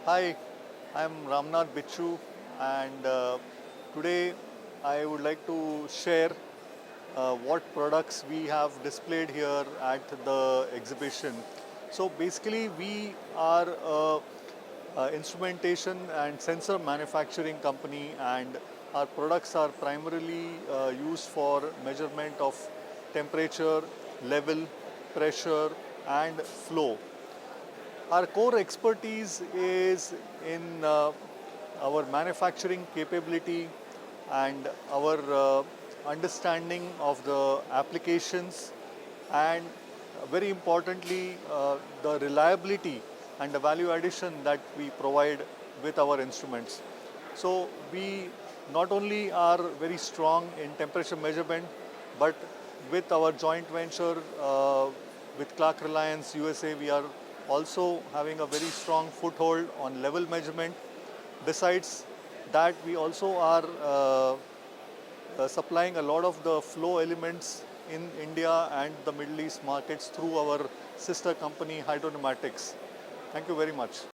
Hi, I'm Ramnath Bichu, and today I would like to share what products we have displayed here at the exhibition. So basically, we are a instrumentation and sensor manufacturing company, and our products are primarily used for measurement of temperature, level, pressure, and flow. Our core expertise is in our manufacturing capability and our understanding of the applications, and very importantly, the reliability and the value addition that we provide with our instruments. So we not only are very strong in temperature measurement, but with our joint venture with Clark Reliance USA, we are also having a very strong foothold on level measurement. Besides that, we also are supplying a lot of the flow elements in India and the Middle East markets through our sister company Hydro Pneumatics. Thank you very much.